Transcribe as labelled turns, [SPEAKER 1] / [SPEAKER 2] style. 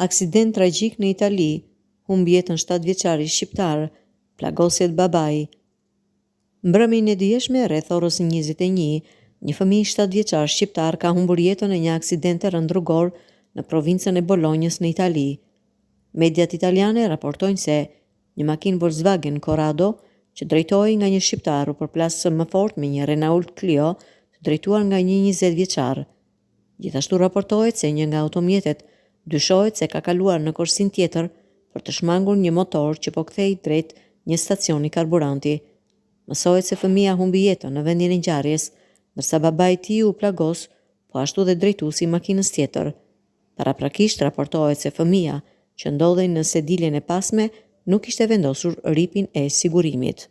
[SPEAKER 1] Aksident tragjik në Itali, humbi jetën 7 vjeçari shqiptar, plagosjet babai. Mbrëmjen e dijeshme rreth orës 21, një fëmijë 7 vjeçar shqiptar ka humbur jetën në një aksident të rënd rrugor në provincën e Bolonjës në Itali. Mediat italiane raportojnë se një makinë Volkswagen Corrado që drejtohej nga një shqiptar u përplas më fort me një Renault Clio të drejtuar nga një 20 vjeçar. Gjithashtu raportohet se një nga automjetet dyshohet se ka kaluar në korsin tjetër për të shmangur një motor që po kthej drejt një stacioni karburanti. Mësohet se fëmia humbi jetën në vendin e ngjarjes, ndërsa babai i tij u plagos, po ashtu dhe drejtuesi i makinës tjetër. Paraprakisht raportohet se fëmia që ndodhej në sediljen e pasme nuk ishte vendosur ripin e sigurimit.